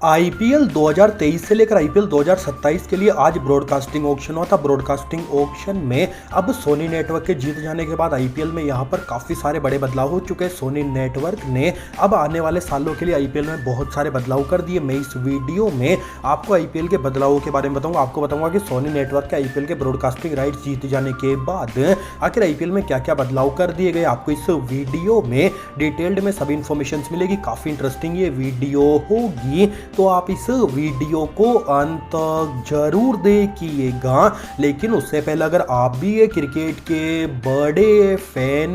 IPL 2023 से लेकर IPL 2027 के लिए आज ब्रॉडकास्टिंग ऑक्शन हुआ था। ब्रॉडकास्टिंग ऑक्शन में अब सोनी नेटवर्क के जीत जाने के बाद आईपीएल में यहां पर काफ़ी सारे बड़े बदलाव हो चुके हैं। सोनी नेटवर्क ने अब आने वाले सालों के लिए आईपीएल में बहुत सारे बदलाव कर दिए। मैं इस वीडियो में आपको आईपीएल के बदलावों के बारे में बताऊंगा। आपको बताऊंगा कि सोनी नेटवर्क के आईपीएल के ब्रॉडकास्टिंग राइट्स जीत जाने के बाद आखिर आईपीएल में क्या क्या बदलाव कर दिए गए। आपको इस वीडियो में डिटेल्ड में सभी इंफॉर्मेशन मिलेगी। काफ़ी इंटरेस्टिंग ये वीडियो होगी, तो आप इस वीडियो को अंत तक जरूर देखिएगा। लेकिन उससे पहले अगर आप भी ये क्रिकेट के बड़े फैन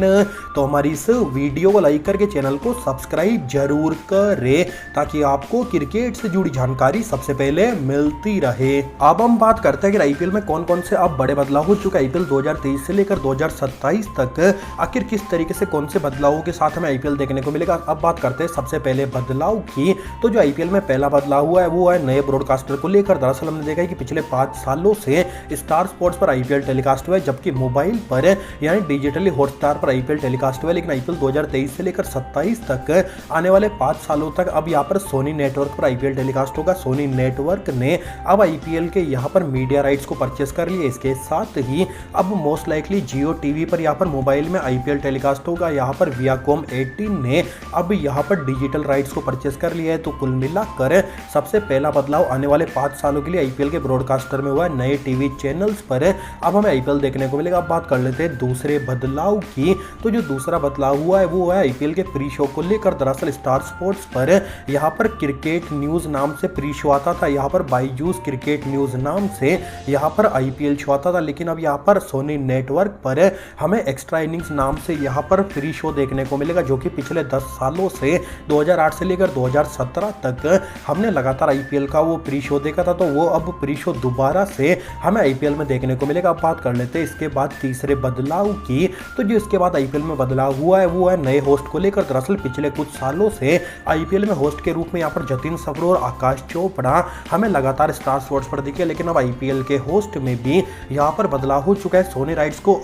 तो हमारी इस वीडियो को लाइक करके चैनल को सब्सक्राइब जरूर करें, ताकि आपको क्रिकेट से जुड़ी जानकारी सबसे पहले मिलती रहे। अब हम बात करते हैं कि आईपीएल में कौन कौन से अब बड़े बदलाव हो चुके हैं। आईपीएल 2023 से लेकर 2027 तक आखिर किस तरीके से कौन से बदलावों के साथ हमें आईपीएल देखने को मिलेगा। अब बात करते हैं सबसे पहले बदलाव की। तो जो आईपीएल में पहला बदलाव हुआ है वो है नए ब्रॉडकास्टर को लेकर। दरअसल हमने देखा है कि पिछले 5 सालों से स्टार स्पोर्ट्स पर आईपीएल टेलीकास्ट हुआ है, जबकि मोबाइल पर यानी डिजिटली हॉटस्टार पर आईपीएल टेलीकास्ट हुआ है। लेकिन आईपीएल 2023 से लेकर 27 तक आने वाले 5 सालों तक अब यहाँ पर सोनी नेटवर्क पर आईपीएल टेलीकास्ट होगा। सोनी नेटवर्क ने अब आईपीएल के यहाँ पर मीडिया राइट्स को परचेस कर लिए। इसके साथ ही अब मोस्ट लाइकली जियो टीवी पर यहाँ पर मोबाइल में आईपीएल टेलीकास्ट होगा। यहाँ पर वियाकॉम 18 ने अब यहाँ पर डिजिटल राइट्स को परचेस कर लिया है। तो कुल मिलाकर सबसे पहला बदलाव आने वाले 5 सालों के लिए आईपीएल के ब्रॉडकास्टर में हुआ है। नए टीवी चैनल्स पर अब हमें आईपीएल देखने को मिलेगा। अब बात कर लेते हैं दूसरे बदलाव की। तो जो दूसरा बदलाव हुआ है वो है आईपीएल के प्री शो को लेकर। दरअसल स्टार स्पोर्ट्स पर यहाँ पर क्रिकेट न्यूज नाम से प्री शो आता था। यहाँ पर बाईजूस क्रिकेट न्यूज नाम से यहाँ पर आईपीएल शो आता था। लेकिन अब यहाँ पर सोनी नेटवर्क पर हमें एक्स्ट्रा इनिंग्स नाम से यहाँ पर प्री शो देखने को मिलेगा, जो कि पिछले 10 सालों से 2008 से लेकर 2017 तक हमने लगातार आईपीएल का वो प्री शो देखा था। तो वो अब प्री शो दोबारा से हमें आईपीएल में देखने को मिलेगा। अब बात कर लेते हैं इसके बाद तीसरे बदलाव की। तो जो इसके बाद आईपीएल में बदलाव हुआ है वो है नए होस्ट को लेकर। दरअसल पिछले कुछ सालों से आईपीएल में होस्ट के रूप में यहाँ पर जतिन सफरो और आकाश चोपड़ा हमें लगातार स्टार स्पोर्ट्स पर दिखे। लेकिन अब आईपीएल के होस्ट में भी यहाँ पर बदलाव हो चुका है।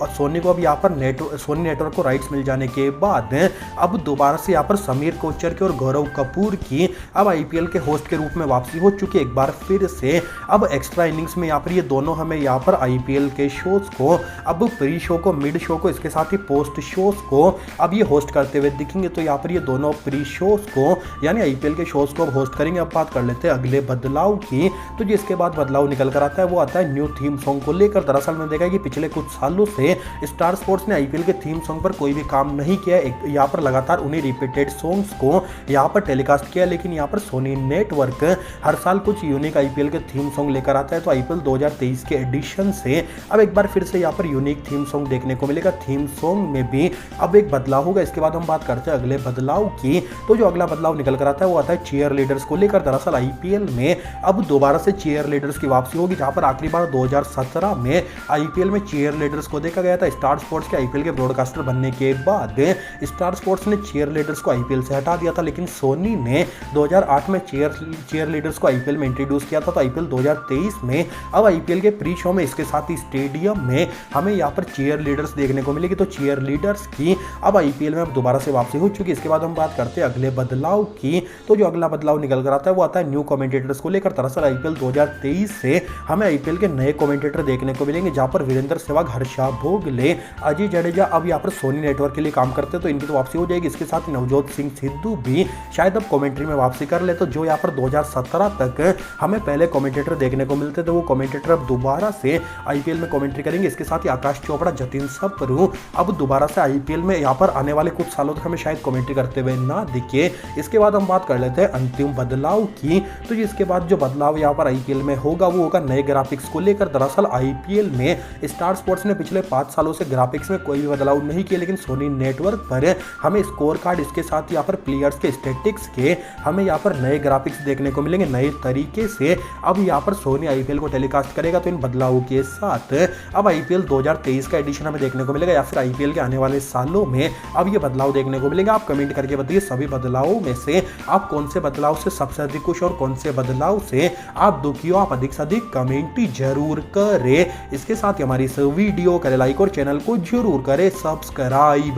सोनी को अब यहाँ पर सोनी नेटवर्क को राइट्स मिल जाने के बाद अब दोबारा से यहाँ पर समीर कोचर की और गौरव कपूर की अब आईपीएल के होस्ट के रूप में वापसी हो चुकी है। एक बार फिर से अब एक्स्ट्रा इनिंग्स में यहाँ पर ये दोनों हमें यहाँ पर आईपीएल के शोज को, अब प्री शो को, मिड शो को, इसके साथ ही पोस्ट शोज को अब ये होस्ट करते हुए दिखेंगे। तो यहाँ पर ये दोनों प्री शोज को यानी आईपीएल के शोज को अब होस्ट करेंगे। अब बात कर लेते हैं अगले बदलाव की। तो जिसके बाद बदलाव निकल कर आता है वो आता है न्यू थीम सॉन्ग को लेकर। दरअसल मैंने देखा है कि पिछले कुछ सालों से स्टार स्पोर्ट्स ने आईपीएल के थीम सॉन्ग पर कोई भी काम नहीं किया। यहाँ पर लगातार उन्हीं रिपीटेड सॉन्ग्स को यहाँ पर टेलीकास्ट किया। लेकिन यहाँ पर सोनी नेटवर्क हर साल कुछ यूनिक आईपीएल के थीम सॉन्ग लेकर आता है। तो आईपीएल 2023 के एडिशन से अब एक बार फिर से यहाँ पर यूनिक थीम सॉन्ग देखने को मिलेगा। थीम सॉन्ग में भी अब एक बदलाव होगा। इसके बाद हम बात करते हैं अगले बदलाव की। तो जो अगला बदलाव निकल कर आता है वो आता है चीयर लीडर्स को लेकर। दरअसल आईपीएल में अब दोबारा से चीयर लीडर्स की वापसी होगी, जहां पर आखिरी बार 2017 में आईपीएल में चीयर लीडर्स को देखा गया था। स्टार स्पोर्ट्स के आईपीएल के ब्रॉडकास्टर बनने के बाद स्टार स्पोर्ट्स ने चीयर लीडर्स को आईपीएल से हटा दिया था। लेकिन सोनी ने 2008 में चीयर लीडर्स को आईपीएल में इंट्रोड्यूस किया था। तो आईपीएल 2023 में अब आईपीएल के प्री शो में इसके साथ ही स्टेडियम में हमें यहाँ पर चीयर लीडर्स देखने को मिलेगी। तो चीयर लीडर्स की अब आईपीएल में अब दोबारा से वापसी हो चुकी है। इसके बाद हम बात करते हैं अगले बदलाव की। तो जो अगला बदलाव निकल कर आता है वो आता है न्यू कमेंटेटर्स को लेकर। दरअसल आईपीएल 2023 से हमें आईपीएल के नए कमेंटेटर देखने को मिलेंगे, जहां पर वीरेंद्र सहवाग, हर्षा भोगले, अजय जडेजा अब यहाँ पर सोनी नेटवर्क के लिए काम करते हैं। तो इनकी तो वापसी हो जाएगी। इसके साथ नवजोत सिंह सिद्धू भी शायद अब कमेंट्री में वापसी कर ले। तो जो यहाँ पर 2017 तक हमें पहले कमेंटेटर देखने को मिलते थे वो कमेंटेटर अब दोबारा से आईपीएल में कमेंट्री करेंगे। इसके साथ ही आकाश चोपड़ा, जतिन सफरू अब दोबारा से आईपीएल में यहाँ पर आने वाले कुछ सालों तक हमें शायद कमेंट्री करते हुए ना दिखे। इसके बाद हम बात कर लेते हैं अंतिम बदलाव की। तो इसके बाद जो बदलाव यहाँ पर आईपीएल में होगा वो होगा नए ग्राफिक्स को लेकर। दरअसल आईपीएल में स्टार स्पोर्ट्स ने पिछले 5 सालों से ग्राफिक्स में कोई भी बदलाव नहीं किया। लेकिन सोनी नेटवर्क पर हमें स्कोर कार्ड, इसके साथ यहाँ पर प्लेयर्स के स्टैटिक्स के हमें यहाँ पर नए ग्राफिक्स देखने को मिलेंगे। नए तरीके से अब यहाँ पर सोनी आईपीएल को टेलीकास्ट करेगा। तो इन बदलावों के साथ अब आईपीएल 2023 का एडिशन हमें देखने को मिलेगा, या फिर आईपीएल के आने वाले सालों में अब ये बदलाव देखने को मिलेगा। आप कमेंट करके बताइए सभी बदलावों में से आप कौन से बदलाव से सबसे अधिक खुश और कौन से बदलाव से आप दुखी हो। आप अधिक से अधिक कमेंट जरूर करें। इसके साथ ही हमारी इस वीडियो करें लाइक और चैनल को जरूर करें सब्सक्राइब।